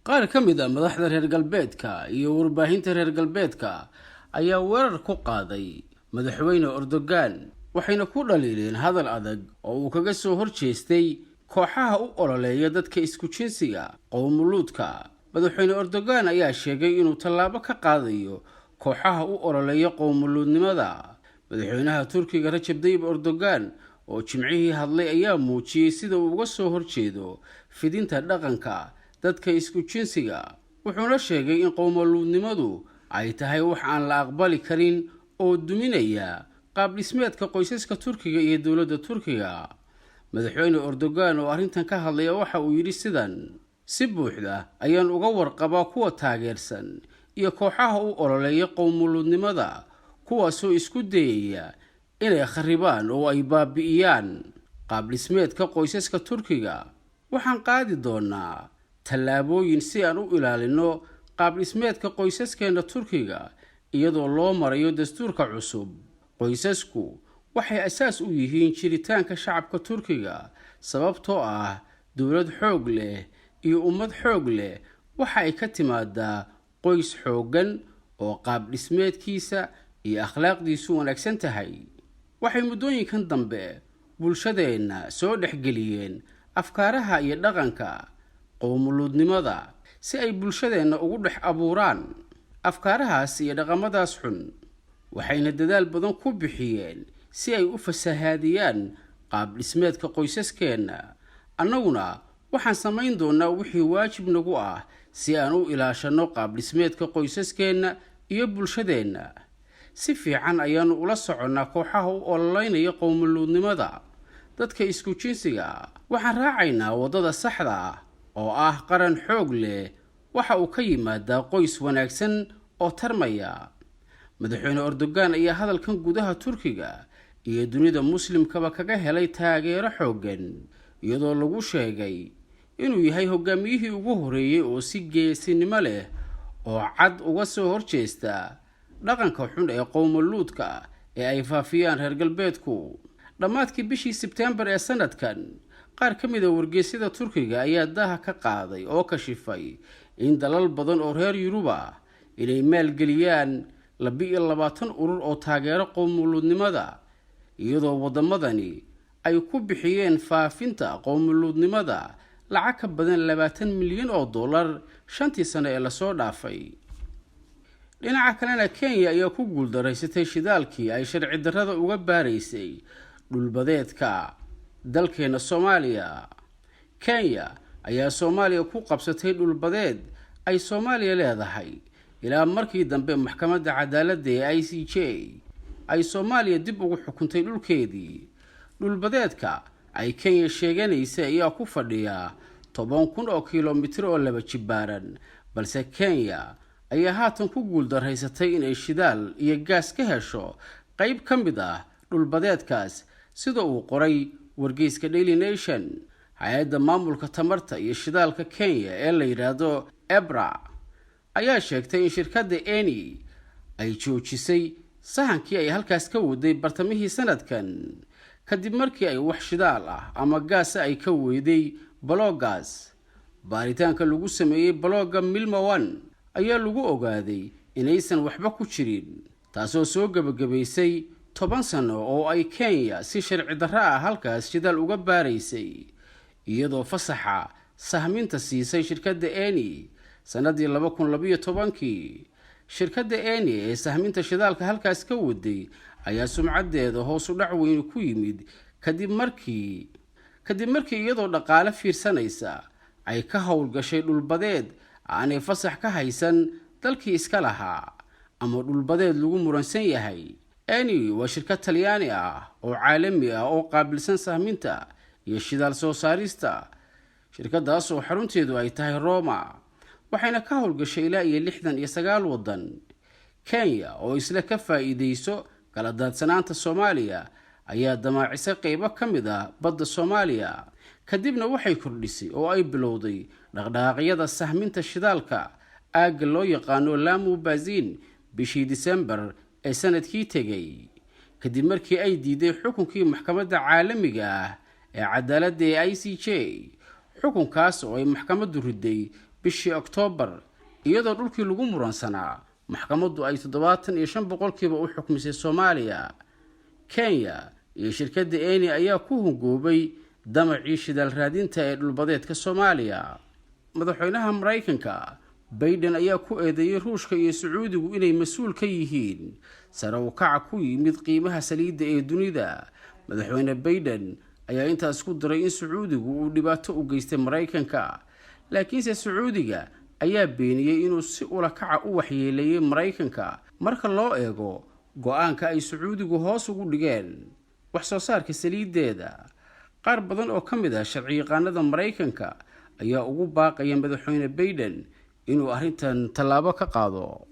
qaar ka mid ah madaxda reer galbeedka iyo warbaahinta reer galbeedka ayaa weerar ku qaaday madaxweyne Erdogan waxayna ku dhaliileen hadal adag oo uu kaga soo horjeestay kooxaha u ololeeya dadka isku jinsiga qowmuluudka. madaxweyne Erdogan ayaa sheegay inuu tallaabo ka qaadayo kooxaha u ololeeya qowmuluudnimada. madaxweynaha Turkiga Recep Tayyip Erdogan oo jimcihii hadlay ayaa muujiyay sida uu uga soo horjeedo fidinta dhaqanka dadka isku jinsiga, wuxuuna sheegay in qowmuluudnimadu ay tahay wax aan la aqbali karin oo duminaya qaab dhismeedka qoysaska Turkiga iyo dowladda Turkiga. madaxweyne Erdogan oo arrintan ka hadlaya waxa uu yidhi sidan: si buuxda ayaan uga warqabaa kuwa taageersan iyo kooxaha u ololeeya qowmuluudnimada, kuwaasoo isku dayaya inay kharibaan oo ay baabi'iyaan qaab dhismeedka qoysaska Turkiga. waxaan qaadi doonaa tallaabooyin si aan u ilaalino qaab dhismeedka qoysaskeena Turkiga iyadoo loo marayo dastuurka cusub. qoysasku waxay asaas u yihiin jiritaanka shacabka Turkiga, sababtoo ah dowlad xoog leh iyo ummad xoog leh waxa ay ka timaadaa qoys xooggan oo qaab dhismeedkiisa iyo akhlaaqdiisu wanaagsan tahay. waxay muddooyinkan dambe bulshadeena soo dhexgeliyeen afkaaraha iyo dhaqanka qowmuluudnimada si ay bulshadeena ugu dhex abuuraan afkaarahaas iyo dhaqamadaas xun, waxayna dadaal badan ku bixiyeen si ay u fasahaadiyaan qaab dhismeedka qoysaskeena. annaguna waxaan samayn doonaa wixii waajib nagu ah si aan u ilaashano qaab dhismeedka qoysaskeena iyo bulshadeena. si fiican ayaanu ula soconnaa kooxaha u ololeynaya qowmuluudnimada dadka isku jinsiga. waxaan raacaynaa waddada saxda ah oo ah qaran xoog leh waxa uu ka yimaadaa qoys wanaagsan oo tarmaya. madaxweyne Erdogan ayaa hadalkan gudaha Turkiga iyo dunida muslimkaba kaga helay taageero xooggan, iyadoo lagu sheegay inuu yahay hogaamiyihii ugu horeeyay oo si geesinimo leh oo cad uga soo horjeesta dhaqanka xun ee qowmuluudka ee ay faafiyaan reer galbeedku. dhammaadkii bishii Sebtembar ee sanadkan, qaar ka mid ah wargeysyada Turkiga ayaa daaha ka qaaday oo kashifay in dalal badan oo reer Yurub ah inay maalgeliyaan 22 urur oo taageero qowmuluudnimada, iyadoo wadamadani ay ku bixiyeen faafinta qowmuluudnimada lacag ka badan 20 milyan oo dollar shantii sano ee lasoo dhaafay. dhinaca kalena, Kenya ayaa ku guuldareysatay shidaalkii ay sharci darrada uga baaraysay dhulbadeedka dalkeena Soomaaliya. Kenya ayaa Soomaaliya ku qabsatay dhulbadeed ay Soomaaliya leedahay ilaa markii dambe maxkamadda cadaaladda ee ICJ ay Soomaaliya dib ugu xukuntay dhulkeedii. dhulbadeedka ay Kenya sheeganaysa ayaa ku fadhiya 10,000 oo kiiloomitir oo laba jibaaran, balse Kenya ayaa haatan ku guuldareysatay inay shidaal iyo gaas ka hesho qayb ka mid ah dhulbadeedkaas, sida uu qoray wargeyska Daily Nation. hay-adda maamulka tamarta iyo shidaalka Kenya ee la yiraahdo EPRA ayaa sheegtay in shirkadda Eni ay joojisay sahankii ay halkaas ka waday bartamihii sanadkan kadib markii ay wax shidaal ah ama gaas ay ka weyday baloogaas. baaritaanka lagu sameeyay balooga Milma 1 ayaa lagu ogaaday inaysan waxba ku jirin, taasoo soo gabagabaysay 10 sano oo ay Kenya si sharci darro ah halkaas shidaal uga baaraysay, iyadoo fasaxa sahminta siisay shirkadda Eni sanadii 2012. shirkadda Eni ee sahminta shidaalka halkaas ka waday ayaa sumcadeeda hoos u dhac weyn ku yimid kadib markii iyadoo dhaqaale fiirsanaysa ay ka howlgashay dhulbadeed aanay fasax ka haysan dalkii iska lahaa ama dhulbadeed lagu muransan yahay. Eni waa shirkad Talyaani ah oo caalami ah oo qaabilsan sahminta iyo shidaal soo saarista. shirkadaas oo xarunteedu ay tahay Roma, waxayna ka howlgashay ilaa 69 wadan. Kenya oo isla ka faa'iideyso kala daadsanaanta Soomaaliya ayaa damaacisay qaybo ka mid ah badda Soomaaliya, kadibna waxay kordhisay oo ay bilowday dhaqdhaqaaqyada sahminta shidaalka aagga loo yaqaano Lamu Basin bishii December ee sanadkii tegay, kadib markii ay diiday xukunkii maxkamadda caalamiga ah ee cadaaladda ee ICJ. xukunkaas oo ay maxkamaddu riday bishii Oktoobar, iyadoo dhulkii lagu muransanaa maxkamaddu ay 75% u xukmisay Soomaaliya. Kenya iyo shirkadda Eni ayaa ku hungoobay damacii shidaal raadinta ee dhulbadeedka Soomaaliya. Madaxweynaha Mareykanka Biden ayaa ku eedeeyay Ruushka iyo Sacuudigu inay mas'uul ka yihiin sare u kaca ku yimid qiimaha saliidda ee dunida. Madaxweyne Biden ayaa intaas ku daray in Sacuudigu uu dhibaato u geystay Mareykanka, laakiinse Sacuudiga ayaa beeniyay inuu si ula kaca u waxyeeleeyay Mareykanka marka loo eego go'aanka ay Sacuudigu hoos ugu dhigeen wax soo saarka saliiddeeda. Qaar badan oo ka mid ah sharciyaqaanada Mareykanka ayaa ugu baaqaya madaxweyne Biden inuu arrintan tallaabo ka qaado.